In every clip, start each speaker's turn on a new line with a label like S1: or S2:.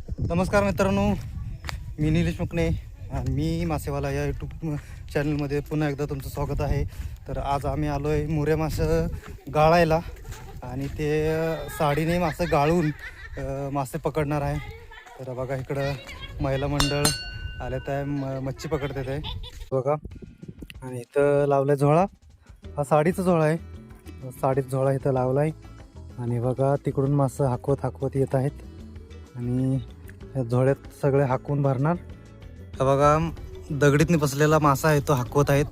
S1: नमस्कार मित्रांनो, मी निलेश मुकणे आणि मी मासेवाला या यूट्यूब चॅनलमध्ये पुन्हा एकदा तुमचं स्वागत आहे. तर आज आम्ही आलो आहे मोऱ्या मासं गाळायला आणि ते साडीने मासे गाळून मासे पकडणार आहे. तर बघा इकडं महिला मंडळ आल्यात आहे, मच्छी पकडतात आहे बघा. आणि इथं लावलं आहे झोळा. हा साडीचा झोळा आहे, साडीचा झोळा इथं लावला आहे. आणि बघा तिकडून मासं हाकवत येत आहेत आणि या झोळ्यात सगळे हाकून भरणार. हा बघा दगडीतनी बसलेला मासा आहे, तो हाकवत आहेत.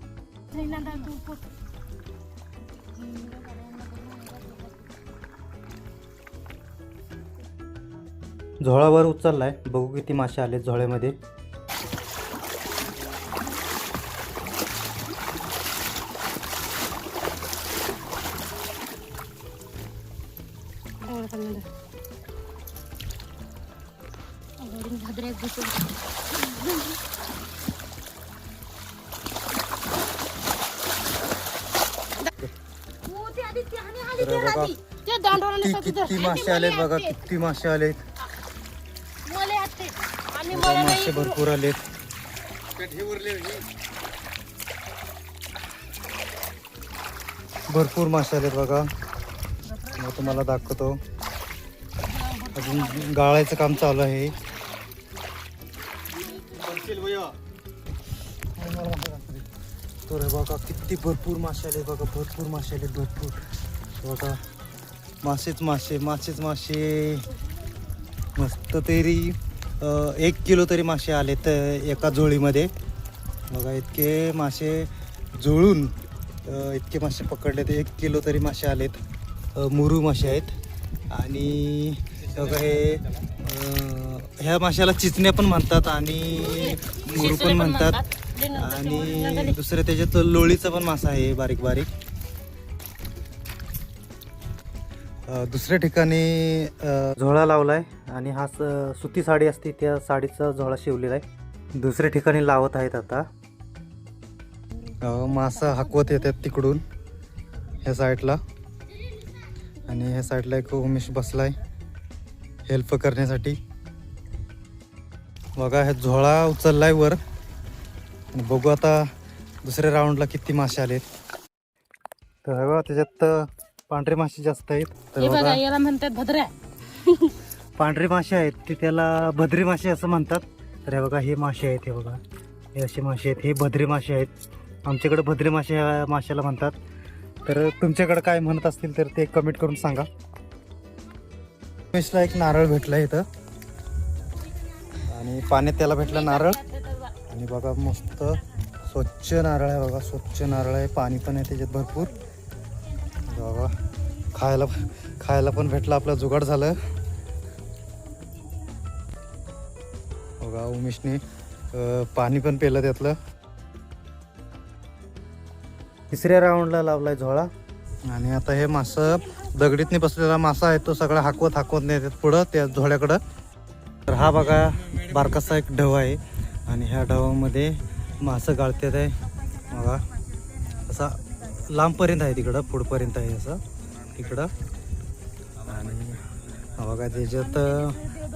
S1: झोळावर उचललाय, बघू किती मासे आले झोळ्यामध्ये. किती मासे आलेत बघा, किती मासे आलेत. मासे भरपूर आलेत. भरपूर मासे आलेत बघा. मग तुम्हाला दाखवतो. अजून गाळायचं काम चालू आहे. तर बघा किती भरपूर मासे आले बघा, भरपूर मासे आले, भरपूर बघा. मासेच मासे मस्त. तरी 1 किलो तरी मासे आलेत एका झोळीमध्ये बघा. इतके मासे जुळून इतके मासे पकडले तर 1 किलो तरी मासे आलेत. मुरू मासे आहेत. आणि बघा हे ह्या माशाला चिचण्या पण म्हणतात आणि मुरू पण म्हणतात. आणि दुसरं त्याच्यात लोळीचा पण मासा आहे, बारीक बारीक. दुसऱ्या ठिकाणी झोळा लावलाय आणि हा सुती साडी असते त्या साडीचा झोळा शिवलेला आहे. दुसऱ्या ठिकाणी लावत आहेत आता. मासा हाकवत येतात तिकडून ह्या साईडला. आणि ह्या साईडला एक उमेश बसलाय हेल्प करण्यासाठी बघा. ह्या झोळा उचललाय वर. बघू आता दुसऱ्या राऊंडला किती मासे आलेत. तर बघा त्याच्यात पांढरे मासे जास्त आहेत. तर बघा
S2: याला म्हणतात भद्र्या.
S1: पांढरे मासे आहेत ते त्याला भद्रे मासे असं म्हणतात. तर हे बघा हे मासे आहेत, हे बघा हे असे मासे आहेत, हे भद्रे मासे आहेत. आमच्याकडे भद्रे मासे ह्या माशाला म्हणतात. तर तुमच्याकडे काय म्हणत असतील तर ते कमेंट करून सांगा. उमेशला एक नारळ भेटला इथं आणि पाण्यात त्याला भेटला नारळ. आणि बघा मस्त स्वच्छ नारळ आहे बघा, स्वच्छ नारळ आहे. पाणी पण आहे त्याच्यात भरपूर बघा. खायला पण भेटलं, आपलं जुगाड झालं बघा. उमेशने पाणी पण पेलं त्यातलं. तिसऱ्या राऊंडला लावलाय झोळा. आणि आता हे मासं दगडीतनी बसलेला मासा आहे, तो सगळा हाकवत नेतात पुढं त्या झोळ्याकडं. तर हा बघा बारकासा एक ढव आहे आणि ह्या ढवामध्ये मासं गाळतात आहे बघा. असा लांबपर्यंत आहे, तिकडं पुढपर्यंत आहे असं तिकडं. आणि बघा त्याच्यात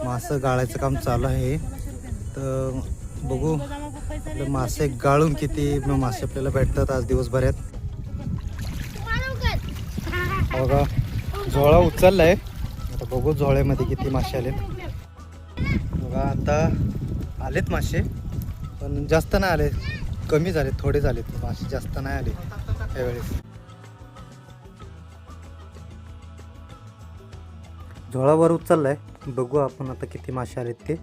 S1: मासं गाळायचं काम चालू आहे. तर बघू आपले मासे गाळून किती मासे आपल्याला भेटतात आज दिवसभरात. बघा झोळा उचललाय, आता बघू झोळ्यामध्ये किती मासे आलेत. बघा आता आलेत मासे, पण जास्त नाही आले, कमी झाले, थोडे झालेत मासे, जास्त नाही आले यावेळेस. झोळावर उचललाय, बघू आपण आता किती मासे आलेत ते.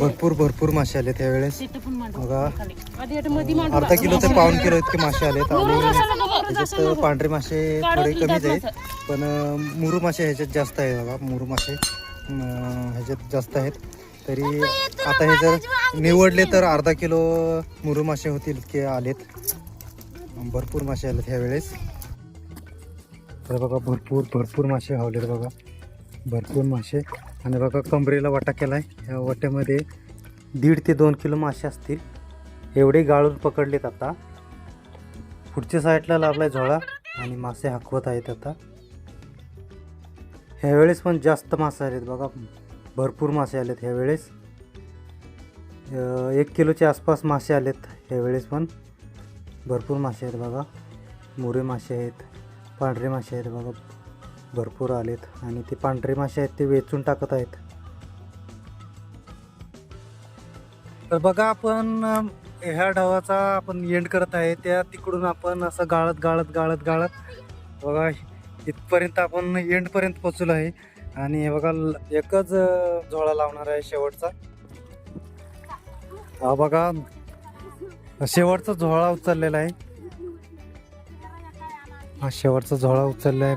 S1: भरपूर मासे आले त्यावेळेस बघा. अर्धा किलो ते पाऊण किलो इतके मासे आलेत. आणि त्याच्यात पांढरे मासे थोडे कमीच आहेत, पण मुरू मासे ह्याच्यात जास्त आहे बघा. मुरू मासे ह्याच्यात जास्त आहेत. तरी आता हे जर निवडले तर अर्धा किलो मुरू मासे होतील इतके आलेत. भरपूर मासे आलेत ह्यावेळेस. तर बघा भरपूर मासे हावलेत बघा, भरपूर मासे. आणि बघा कमरेला वाटा केलाय, या वाट्यामध्ये 1.5 ते 2 किलो मासे असतील, एवढे गाळून पकडलेत. आता पुढच्या साईडला लावलाय झोळा आणि मासे हाकवत आहेत. आता ह्यावेळेस पण जास्त मासे आलेत बघा, भरपूर मासे आलेत ह्यावेळेस. 1 किलोच्या आसपास मासे आलेत ह्यावेळेस पण. भरपूर मासे आहेत बघा, मोरे मासे आहेत, पांढरे मासे आहेत बघा, भरपूर आलेत. आणि ते पांढरे मासे आहेत ते वेचून टाकत आहेत. तर बघा आपण ह्या डावाचा आपण एंड करत आहे. त्या तिकडून आपण असं गाळत गाळत गाळत गाळत बघा इथपर्यंत आपण एंडपर्यंत पोचलो आहे. आणि हे बघा एकच झोळा लावणार आहे शेवटचा. हा बघा शेवटचा झोळा उचललेला आहे. हा शेवटचा झोळा उचलला आहे.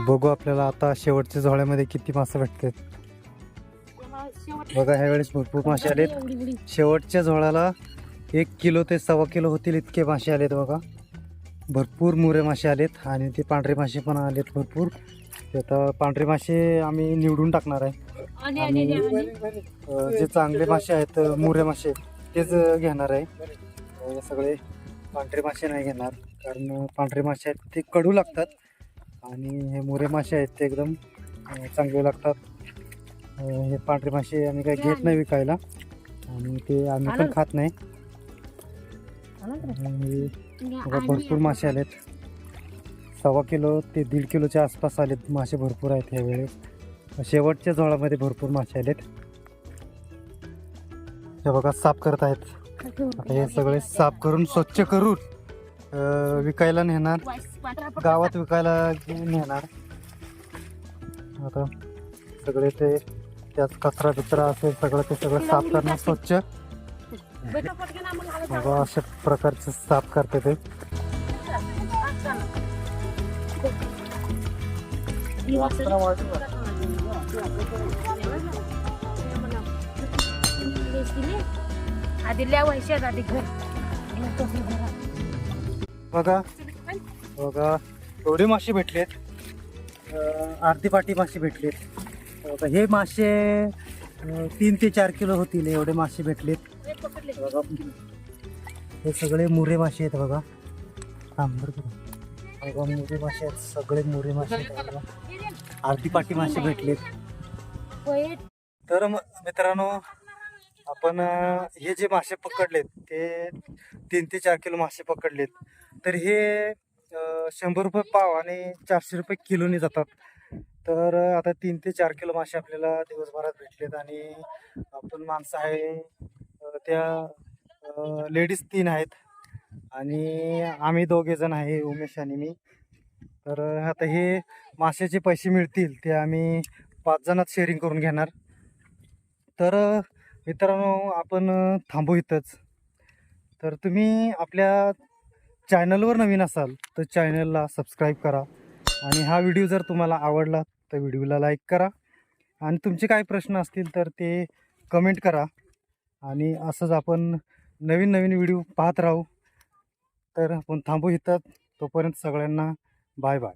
S1: बघू आपल्याला आता शेवटच्या झोळ्यामध्ये किती मासे भेटतात. बघा ह्यावेळेस भरपूर मासे आलेत. शेवटच्या झोळाला 1 किलो ते 1.25 किलो होतील इतके मासे आलेत बघा. भरपूर मुरे मासे आलेत आणि ते पांढरे मासे पण आलेत भरपूर. आता पांढरे मासे आम्ही निवडून टाकणार आहे आणि जे चांगले मासे आहेत मुरे मासे तेच घेणार आहे. सगळे पांढरे मासे नाही घेणार, कारण पांढरे मासे आहेत ते कडू लागतात आणि हे मुरे मासे आहेत ते एकदम चांगले लागतात. हे पांढरे मासे आम्ही काही घेत नाही विकायला आणि ते आम्ही पण खात नाही. भरपूर मासे आलेत, 1.25 किलो ते 1.5 किलोच्या आसपास आलेत मासे. भरपूर आहेत ह्यावेळेस. शेवटच्या झोळामध्ये भरपूर मासे आलेत. हे बघा साफ करत आहेत. आता हे सगळे साफ करून स्वच्छ करून विकायला नेणार, गावात विकायला नेणार. आता सगळे ते त्यात कचरा बिचरा असेल सगळं ते सगळं साफ करणं स्वच्छ. बघा अशा प्रकारचे साफ करते ते. बघा बघा एवढे मासे भेटलेत, अर्धी पाटी मासे भेटलेत. आता हे मासे 3 ते 4 किलो होतील एवढे मासे भेटलेत. बघा हे सगळे मुरे मासे आहेत बघा. बघा मुरे मासे आहेत, सगळे मुरे मासे आहेत बघा. अर्धी पाटी मासे भेटलेत. तर मित्रांनो आपण हे जे मासे पकडलेत ते 3 ते 4 किलो मासे पकडलेत. तर हे 100 रुपये पाव आणि 400 रुपये किलोने जातात. तर आता 3 ते 4 किलो मासे आपल्याला दिवसभरात भेटलेत. आणि आपण माणसं आहे त्या लेडीज 3 आहेत आणि आम्ही 2 जण आहे, उमेश आणि मी. तर आता हे माशाचे पैसे मिळतील ते आम्ही 5 जणात शेअरिंग करून घेणार. तर मित्रांनो आपण थांबू इथंच. तर तुम्ही आपल्या चॅनलवर नवीन असाल तर चॅनलला सबस्क्राईब करा. आणि हा व्हिडिओ जर तुम्हाला आवडला तर व्हिडिओला लाईक करा. आणि तुमचे काय प्रश्न असतील तर ते कमेंट करा. आणि असंच आपण नवीन नवीन व्हिडिओ पाहत राहू. तर आपण थांबू इथं. तोपर्यंत सगळ्यांना बाय बाय.